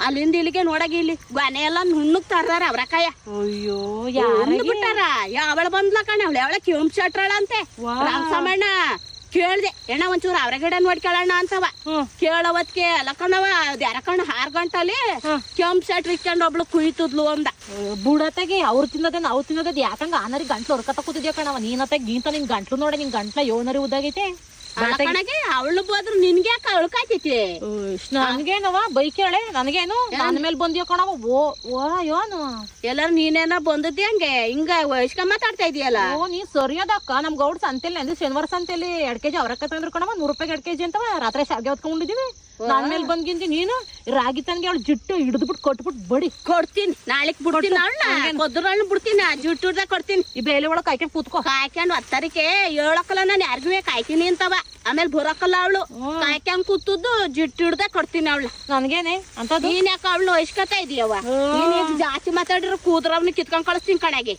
ಅಲ್ಲಿಂದ ಇಲ್ಲಿಗೆ ನೋಡಾಗಿ ಇಲ್ಲಿ ಗೊನೆ ಎಲ್ಲ ನುಣ್ಣಗ್ ತರ್ದಾರ ಅವ್ರಕಾಯ. ಅಯ್ಯೋ ಬಿಟ್ಟಾರ ಯಾವಳ ಬಂದ್ಲ ಕಣ ಅವಳ ಕಿಂಪ್ ಶಟ್ರಳ ಅಂತೆ ರಾಮಸಮಣ್ಣ. ಕೇಳ್ದೆ ಎಣ್ಣ ಒಂಚೂರು ಅವ್ರ ಗಿಡ ನೋಡ್ಕೊಳ್ಳೋಣ ಅಂತವ. ಕೇಳವತ್ಗೆ ಅಲ್ಲ ಕಣವ ಅದ್ ಯಾರಕಣ್ಣ 6 ಗಂಟಲಿ ಕೆಂಪ್ ಶಟ್ರ್ ಇಕ್ಕೊಂಡ್ ಒಬ್ಳು ಕುಯ್ತದ್ಲು ಅಂದ. ಬುಡತೆಗೆ ಅವ್ರು ತಿನ್ನೋದೇ ನಾವು ತಿನ್ನೋದ್ ಯಾಕಂಗ ಆನರಿ ಗಂಟ್ಲು ಹೊರ್ಕತ್ತ ಕೂತಿದ್ಯಾ ಕಣವ. ನೀನತ್ತಾಗ ಗೀಂತ ನಿನ್ ಗಂಟ್ಲು ನೋಡ ನಿನ್ ಗಂಟ್ಲ ಯೋನರಿ ಉದ್ದಾಗೈತೆ. ಕಣಗೆ ಅವಳು ಬೋದ್ರು ನಿನ್ಗೆ ಯಾಕ ಅಳ್ಕಾಯ್ತೈತಿ? ನನ್ಗೇನವ ಬೈಕೇಳೆ ನನಗೇನು ನನ್ನ ಮೇಲೆ ಬಂದ್ಯೋ ಕಣವ. ಓ ಯೋನು ಎಲ್ಲಾರು ನೀನೇನ ಬಂದದ್ದಿ ಹಂಗೆ ಹಿಂಗ ವಯಸ್ಕ ಮಾತಾಡ್ತಾ ಇದೀಯಲ್ಲ. ಓ ನೀ ಸರಿಯದಕ್ಕ ನಮ್ ಗೌಡ್ ಸಂತೆಲಿ ಅಂದ್ರೆ ಶನಿವಾರ ಸಂತೆಲಿ 2 kg ಅವರಕ್ಕ ತಂದ್ರು ಕಣವ. 100 ರೂಪಾಯಿಗೆ 2 kg ಅಂತವ. ರಾತ್ರಿ ಶಾವಿಗೆ ಹೊತ್ಕೊಂಡಿದೀವಿ. ನನ್ ಮೇಲೆ ಬಂದ್ಗಿಂತಿ ನೀನು ರಾಗಿ ತನ್ಗೆ ಅವಳು ಜಿಟ್ಟು ಹಿಡಿದ್ಬಿಟ್ಟು ಕೊಟ್ಬಿಟ್ಟು ಬಡಿ ಕೊಡ್ತೀನಿ. ನಾಳೆಗ್ ಬಿಡ್ತೀನಿ ಅವಳನ್ನ ಕೊದ್ರಳ್ಳು ಬಿಡ್ತೀನಿ. ಜಿಟ್ಟು ಹಿಡ್ದ ಕೊಡ್ತೀನಿ. ಈ ಬೇಲೆ ಒಳಗ್ ಕಾಯ್ಕೊಂಡ್ ಕೂತ್ಕೋ. ಕಾಯ್ಕೊಂಡ್ 10 ಹೇಳಕ್ಕಲ್ಲ ನಾನು ಯಾರಿಗೂ ಕಾಯ್ತೀನಿ ಅಂತವ. ಆಮೇಲೆ ಬರಕ್ಕಲ್ಲ ಅವಳು ಕಾಯ್ಕೊಂಡ್ ಕೂತದ್ದು ಜಿಟ್ಟು ಹಿಡ್ದ ಕೊಡ್ತೀನಿ ಅವಳು. ನನ್ಗೇನೆ ಅಂತ ನೀನ್ ಯಾಕ ಅವಳು ವಯಸ್ಕತಾ ಇದೀಯವ? ನೀನ್ ಜಾಸ್ತಿ ಮಾತಾಡಿರೋ ಕೂದ್ರವ್ನ ಕಿತ್ಕೊಂಡ್ ಕಳಿಸ್ತೀನಿ ಕಣಗೆ.